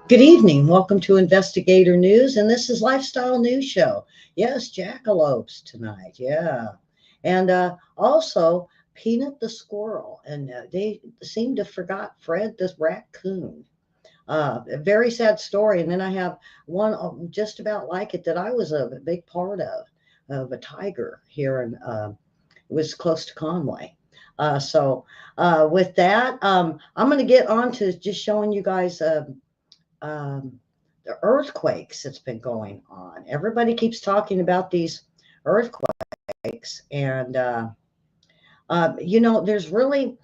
Good evening. Welcome to Investigator News, and this is Lifestyle News Show. Yes, Jackalopes tonight. Yeah, and also Peanut the squirrel, and they seem to forgot Fred the raccoon. A very sad story. And then I have one just about like it that I was a big part of a tiger here in it was close to Conway. With that, I'm going to get on to just showing you guys. Um, the earthquakes that's been going on. Everybody keeps talking about these earthquakes, and there's really.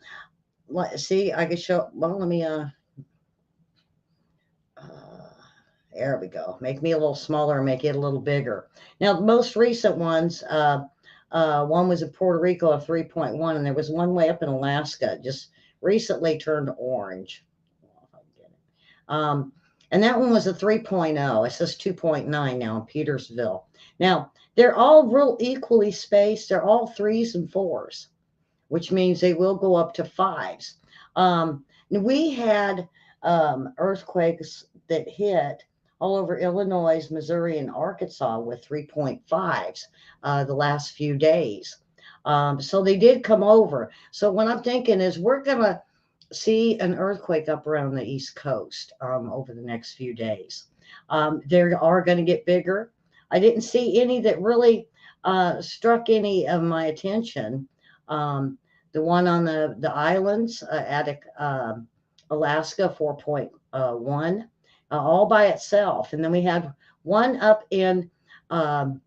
See, I can show. Well, let me. Uh, there we go. Make me a little smaller and make it a little bigger. Now, the most recent ones. One was in Puerto Rico of 3.1, and there was one way up in Alaska. Just recently turned orange. Um, and that one was a 3.0. It says 2.9 now in Petersville. Now, they're all real equally spaced. They're all threes and fours, which means they will go up to fives. We had earthquakes that hit all over Illinois, Missouri, and Arkansas with 3.5s the last few days. So they did come over. So what I'm thinking is we're going to see an earthquake up around the East Coast over the next few days. They are going to get bigger. I didn't see any that really struck any of my attention. The one on the islands at Alaska, 4.1, all by itself. And then we had one up in um,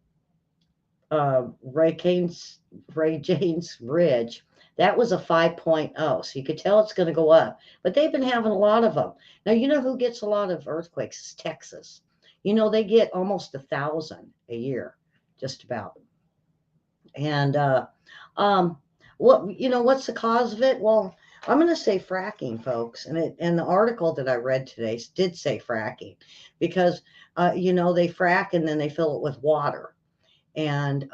Ray James Ridge. That was a 5.0. So you could tell it's going to go up. But they've been having a lot of them. Now, you know who gets a lot of earthquakes? It's Texas. You know, they get almost 1,000 a year, just about. And um, what's the cause of it? Well, I'm going to say fracking, folks. And the article that I read today did say fracking because, they frack and then they fill it with water. And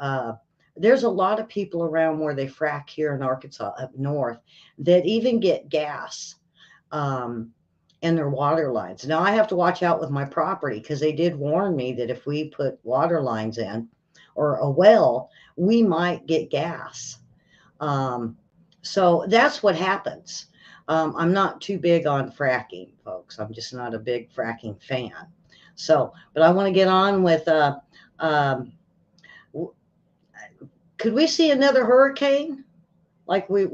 there's a lot of people around where they frack here in Arkansas up north that even get gas in their water lines. Now I have to watch out with my property because they did warn me that if we put water lines in or a well, we might get gas. Um, so that's what happens. I'm not too big on fracking, folks. I'm just not a big fracking fan. So, but I want to get on with um, could we see another hurricane? Like we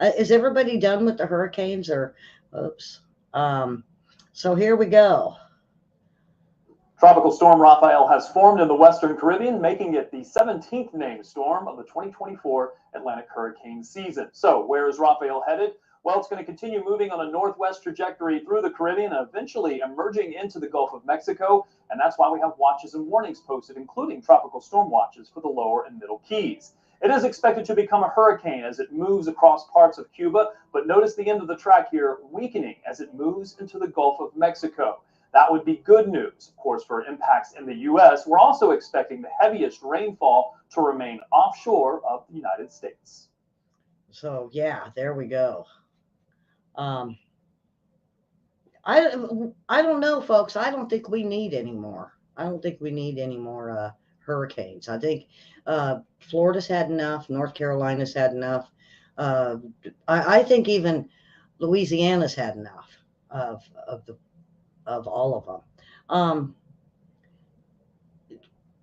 is everybody done with the hurricanes or oops. Um, so here we go. Tropical storm Raphael has formed in the Western Caribbean, making it the 17th named storm of the 2024 Atlantic hurricane season. So where is Raphael headed? Well, it's going to continue moving on a northwest trajectory through the Caribbean, eventually emerging into the Gulf of Mexico. And that's why we have watches and warnings posted, including tropical storm watches for the lower and middle Keys. It is expected to become a hurricane as it moves across parts of Cuba, but notice the end of the track here weakening as it moves into the Gulf of Mexico. That would be good news, of course, for impacts in the U.S. We're also expecting the heaviest rainfall to remain offshore of the United States. So yeah, there we go. Um, I I don't know, folks. I don't think we need any more. I don't think we need any more hurricanes. I think Florida's had enough. North Carolina's had enough. Uh, I think even Louisiana's had enough of the of all of them. Um,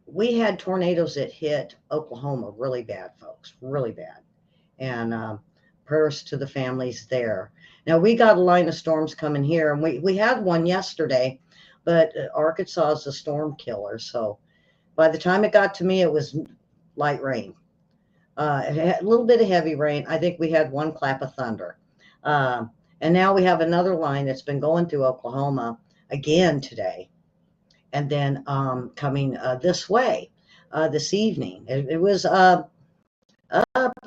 we had tornadoes that hit Oklahoma really bad, folks, really bad. And prayers to the families there. Now, we got a line of storms coming here, and we had one yesterday, but Arkansas is a storm killer. So by the time it got to me, it was light rain. It had a little bit of heavy rain. I think we had one clap of thunder. And now we have another line that's been going through Oklahoma again today. And then coming this way this evening. It was up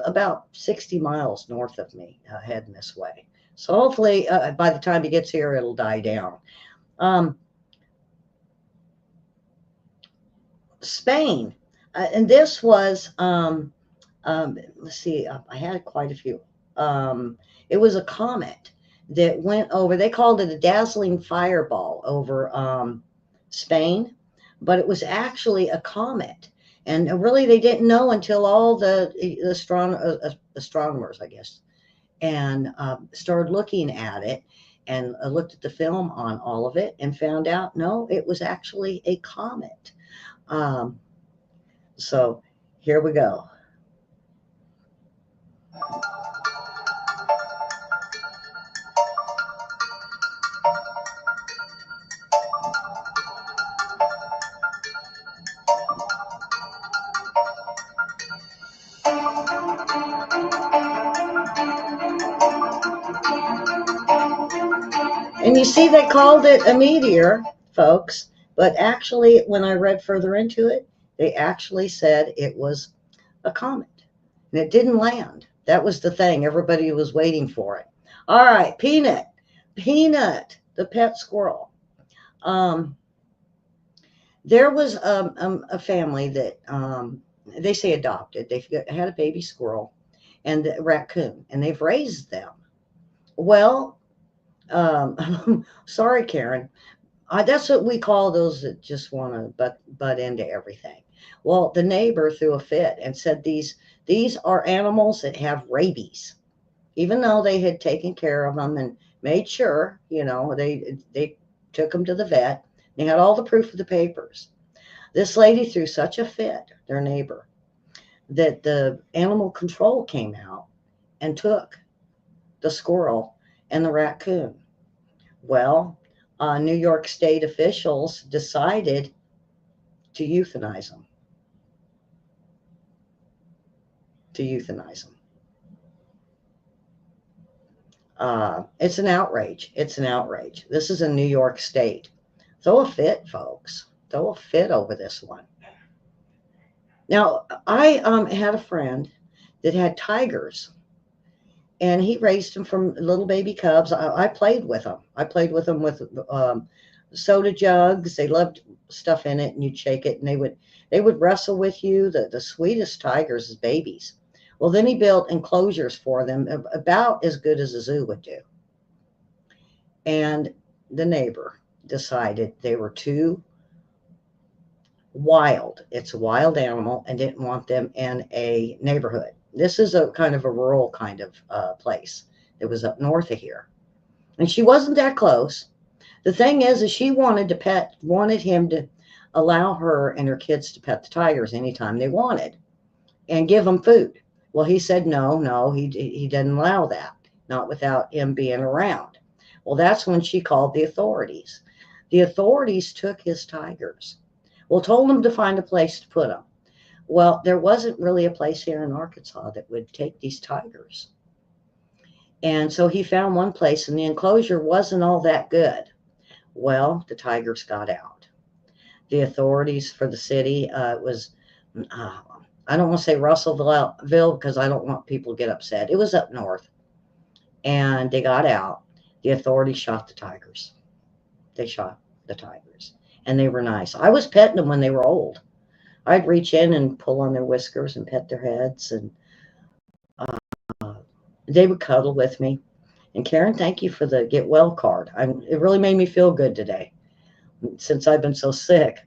about 60 miles north of me, heading this way. So hopefully by the time he gets here, it'll die down. Spain, and this was, let's see, I had quite a few. It was a comet that went over. They called it a dazzling fireball over Spain, but it was actually a comet. And really, they didn't know until all the astronomers, I guess, and started looking at it and looked at the film on all of it and found out no, it was actually a comet. Um, so here we go. And you see, they called it a meteor, folks, but actually, when I read further into it, they actually said it was a comet. And it didn't land. That was the thing. Everybody was waiting for it. All right, Peanut. Peanut, the pet squirrel. There was a family that they say adopted. They had a baby squirrel and a raccoon, and they've raised them. Well, sorry, Karen. That's what we call those that just want to butt into everything. Well, the neighbor threw a fit and said these are animals that have rabies, even though they had taken care of them and made sure, they took them to the vet. They had all the proof of the papers. This lady threw such a fit, their neighbor, that the animal control came out and took the squirrel and the raccoon. Well, New York State officials decided to euthanize them. To euthanize them. It's an outrage. It's an outrage. This is in New York State. Throw a fit, folks. Throw a fit over this one. Now, I had a friend that had tigers, and he raised them from little baby cubs. I played with them. I played with them with soda jugs. They loved stuff in it, and you'd shake it, and they would wrestle with you. The sweetest tigers as babies. Well, then he built enclosures for them about as good as a zoo would do. And the neighbor decided they were too wild. It's a wild animal and didn't want them in a neighborhood. This is a kind of a rural kind of place. It was up north of here. And she wasn't that close. The thing is she wanted him to allow her and her kids to pet the tigers anytime they wanted and give them food. Well, he said no, he didn't allow that, not without him being around. Well, that's when she called the authorities. The authorities took his tigers. Well, told him to find a place to put them. Well, there wasn't really a place here in Arkansas that would take these tigers. And so he found one place, and the enclosure wasn't all that good. Well, the tigers got out. The authorities for the city, it was, I don't want to say Russellville because I don't want people to get upset. It was up north. And they got out. The authorities shot the tigers. They shot the tigers. And they were nice. I was petting them when they were old. I'd reach in and pull on their whiskers and pet their heads. And they would cuddle with me. And Karen, thank you for the get well card. It really made me feel good today since I've been so sick.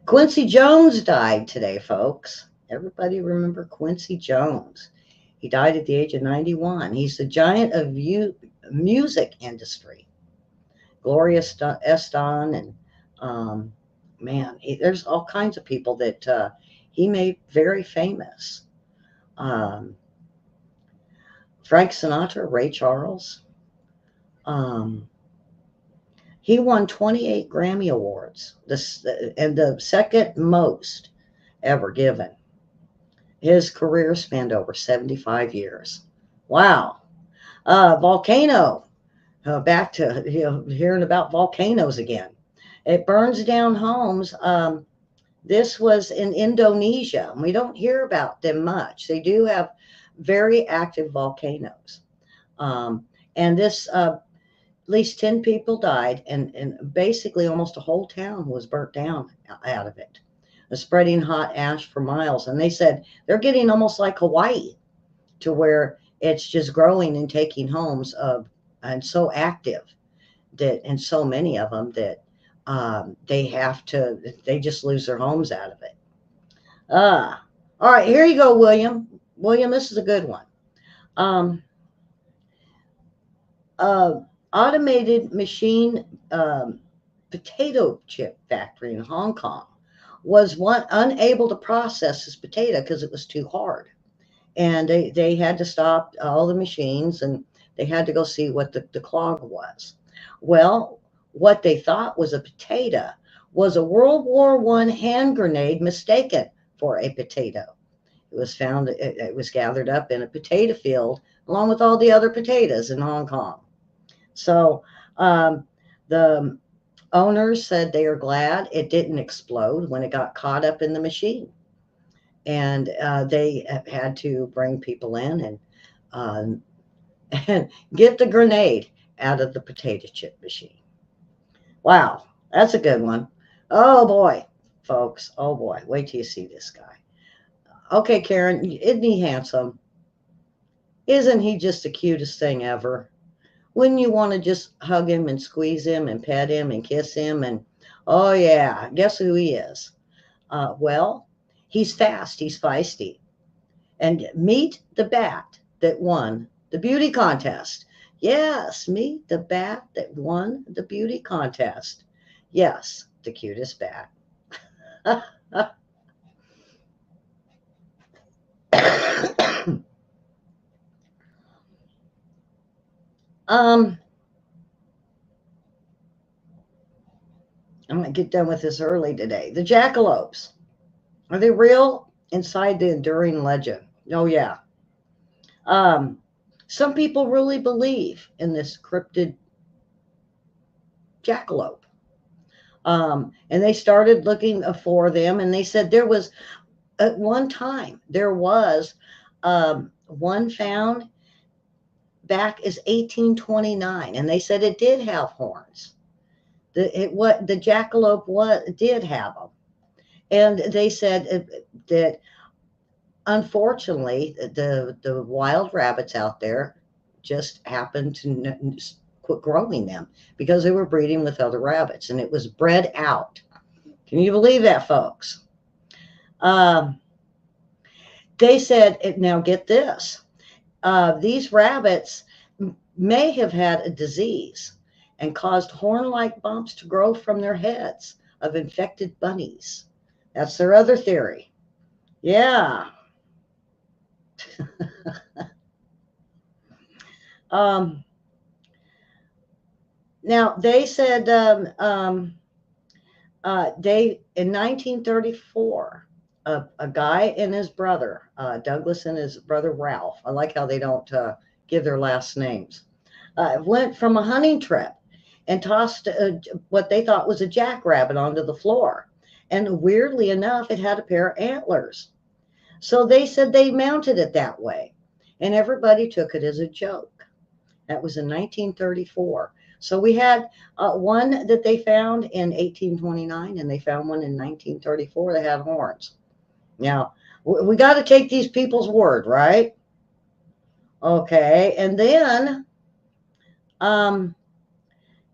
Quincy Jones died today, folks. Everybody remember Quincy Jones? He died at the age of 91. He's the giant of music industry. Gloria Estefan and there's all kinds of people that he made very famous. Frank Sinatra, Ray Charles. He won 28 Grammy Awards, and the second most ever given. His career spanned over 75 years. Wow. Volcano. Back to hearing about volcanoes again. It burns down homes. This was in Indonesia. We don't hear about them much. They do have very active volcanoes. And this, at least 10 people died, and basically almost a whole town was burnt down out of it. Spreading hot ash for miles. And they said they're getting almost like Hawaii, to where it's just growing and taking homes of, and so active that, and so many of them that they just lose their homes out of it. All right, here you go, William. William, this is a good one. Um, uh, Automated machine potato chip factory in Hong Kong was one unable to process this potato because it was too hard. And they had to stop all the machines and they had to go see what the clog was. Well, what they thought was a potato was a World War I hand grenade mistaken for a potato. It was found, it was gathered up in a potato field along with all the other potatoes in Hong Kong. So the owners said they are glad it didn't explode when it got caught up in the machine. And they had to bring people in um, and get the grenade out of the potato chip machine. Wow, that's a good one. Oh boy, folks. Oh boy, wait till you see this guy. Okay, Karen, isn't he handsome? Isn't he just the cutest thing ever? Wouldn't you want to just hug him and squeeze him and pet him and kiss him? And oh yeah, guess who he is? Well, he's fast, he's feisty. And meet the bat that won the beauty contest. Yes, meet the bat that won the beauty contest. Yes, the cutest bat. I'm going to get done with this early today. The jackalopes, are they real? Inside the enduring legend. Oh, yeah. Um, some people really believe in this cryptid jackalope. And they started looking for them, and they said there was, at one time, there was one found back as 1829, and they said it did have horns. The jackalope did have them, and they said that unfortunately the wild rabbits out there just happened to quit growing them because they were breeding with other rabbits, and it was bred out. Can you believe that, folks? Um, they said, now get this, these rabbits may have had a disease and caused horn-like bumps to grow from their heads of infected bunnies. That's their other theory. Yeah. um, Now they said they in 1934, a guy and his brother, Douglas and his brother Ralph. I like how they don't give their last names. Went from a hunting trip and tossed what they thought was a jackrabbit onto the floor. And weirdly enough, it had a pair of antlers. So they said they mounted it that way. And everybody took it as a joke. That was in 1934. So we had one that they found in 1829, and they found one in 1934 that had horns. Now, we got to take these people's word, right? Okay, and then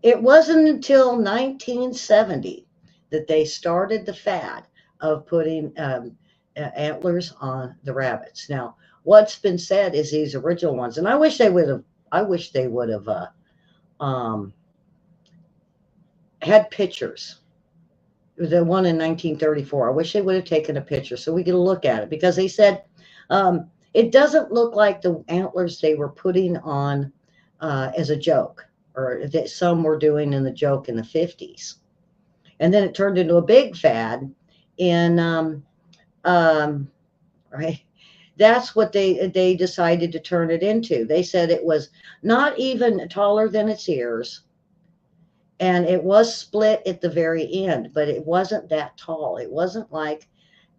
it wasn't until 1970 that they started the fad of putting antlers on the rabbits. Now, what's been said is these original ones, and I wish they would have. I wish they would have um, had pictures. The one in 1934. I wish they would have taken a picture so we could look at it, because they said it doesn't look like the antlers they were putting on as a joke, or that some were doing in the joke in the 50s. And then it turned into a big fad in, right? That's what they decided to turn it into. They said it was not even taller than its ears, and it was split at the very end, but it wasn't that tall. It wasn't like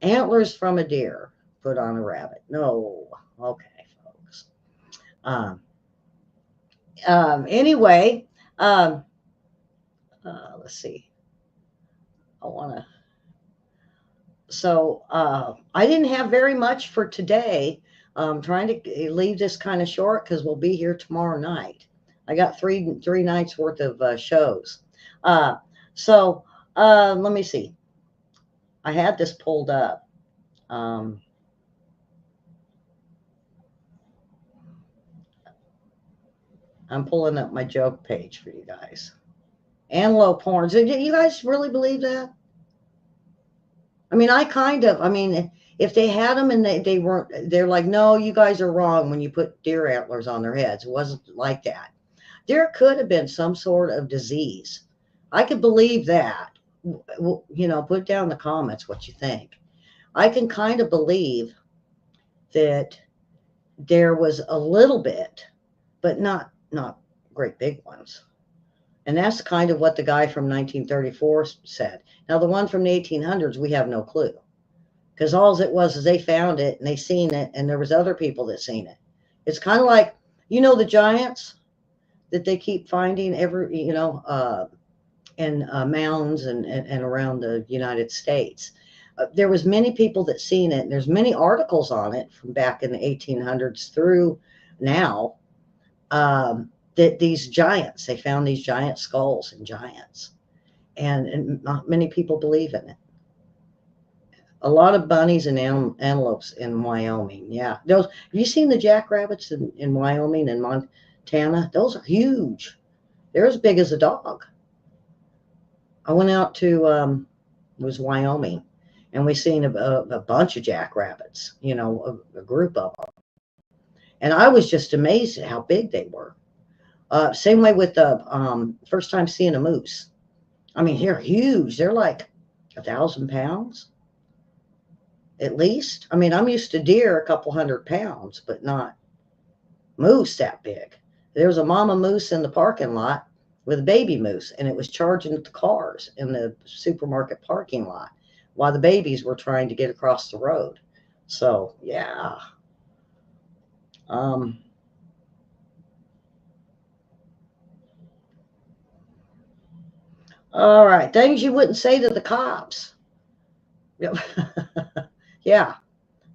antlers from a deer put on a rabbit. No. Okay, folks. Um, anyway, let's see. I want to. So I didn't have very much for today, I'm trying to leave this kind of short because we'll be here tomorrow night. I got three nights worth of shows. Uh, so let me see. I had this pulled up. Um, I'm pulling up my joke page for you guys. Antelope horns. Do you guys really believe that? I mean, I mean, if they had them and they weren't, they're like, no, you guys are wrong when you put deer antlers on their heads. It wasn't like that. There could have been some sort of disease. I could believe that. Put down in the comments what you think. I can kind of believe that there was a little bit, but not great big ones. And that's kind of what the guy from 1934 said. Now, the one from the 1800s, we have no clue. Because all it was is they found it and they seen it, and there was other people that seen it. It's kind of like, the giants that they keep finding in mounds and around the United States. There was many people that seen it, and there's many articles on it from back in the 1800s through now, that these giants, they found these giant skulls and giants, and not many people believe in it. A lot of bunnies and antelopes in Wyoming. Yeah, those. Have you seen the jackrabbits in Wyoming and Montana? Those are huge. They're as big as a dog. I went out to it was Wyoming, and we seen a bunch of jackrabbits. A group of them, and I was just amazed at how big they were. Same way with the first time seeing a moose. I mean, they're huge. They're like 1,000 pounds at least. I mean, I'm used to deer a couple 100 pounds, but not moose that big. There was a mama moose in the parking lot with a baby moose, and it was charging at the cars in the supermarket parking lot while the babies were trying to get across the road. So, yeah. All right. Things you wouldn't say to the cops. Yep. Yeah.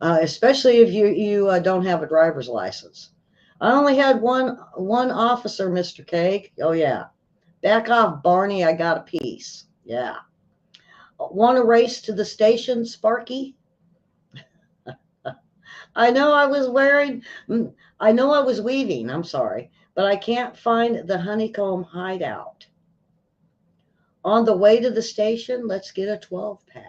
Especially if you don't have a driver's license. I only had one officer, Mr. Cake. Oh yeah. Back off, Barney. I got a piece. Yeah. Want to race to the station, Sparky? I know I was wearing. I know I was weaving. I'm sorry, but I can't find the honeycomb hideout. On the way to the station, let's get a 12-pack.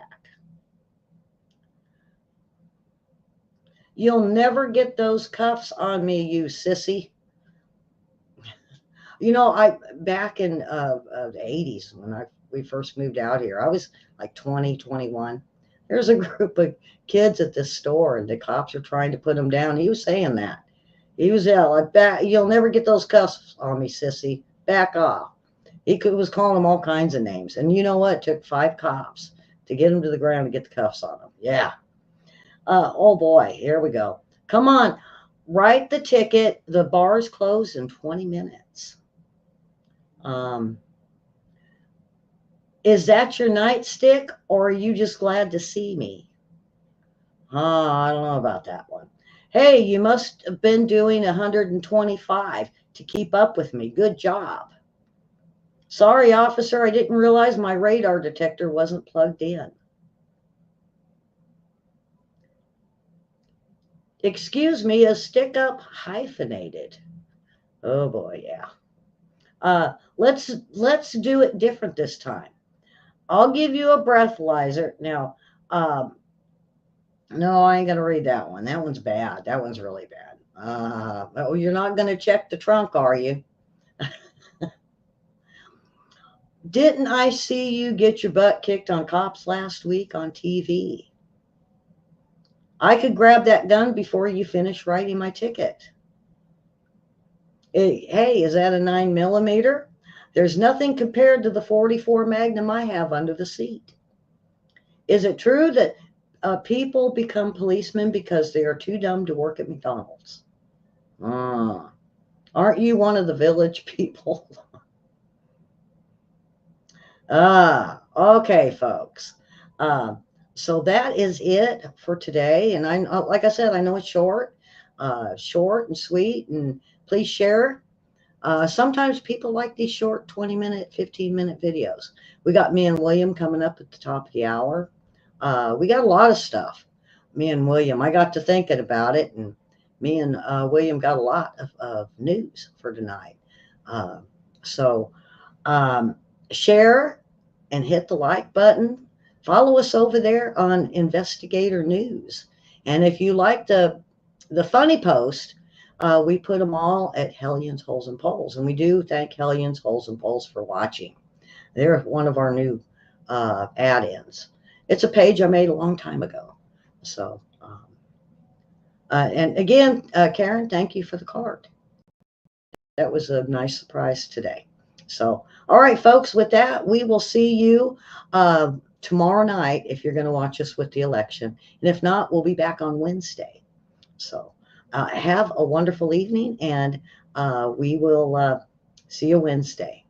You'll never get those cuffs on me, you sissy. I back in the 80s when we first moved out here, I was like 20, 21. There's a group of kids at this store, and the cops are trying to put them down. He was saying that. He was like, back, you'll never get those cuffs on me, sissy. Back off. Was calling them all kinds of names. And you know what? It took 5 cops to get him to the ground to get the cuffs on him. Yeah. Oh boy, here we go. Come on, write the ticket. The bar's closed in 20 minutes. Is that your nightstick, or are you just glad to see me? I don't know about that one. Hey, you must have been doing 125 to keep up with me. Good job. Sorry, officer, I didn't realize my radar detector wasn't plugged in. Excuse me, is stick up hyphenated? Oh boy, yeah. Let's do it different this time. I'll give you a breathalyzer. Now, no, I ain't gonna read that one. That one's bad. That one's really bad. Oh, you're not gonna check the trunk, are you? Didn't I see you get your butt kicked on cops last week on TV? I could grab that gun before you finish writing my ticket. Hey, is that a 9mm? There's nothing compared to the 44 Magnum I have under the seat. Is it true that people become policemen because they are too dumb to work at McDonald's? Aren't you one of the village people? Okay, folks. So that is it for today. And like I said, I know it's short. short and sweet, and please share. Sometimes people like these short 20-minute, 15-minute videos. We got me and William coming up at the top of the hour. We got a lot of stuff. Me and William, I got to thinking about it, and me and William got a lot of news for tonight. Uh, so share and hit the like button. Follow us over there on Investigator News. And if you like the funny post, we put them all at Hellions, Holes, and Poles. And we do thank Hellions, Holes, and Poles for watching. They're one of our new add-ins. It's a page I made a long time ago. So, and again, Karen, thank you for the card. That was a nice surprise today. So, all right, folks, with that, we will see you tomorrow night if you're going to watch us with the election. And if not, we'll be back on Wednesday. So, have a wonderful evening, and we will see you Wednesday.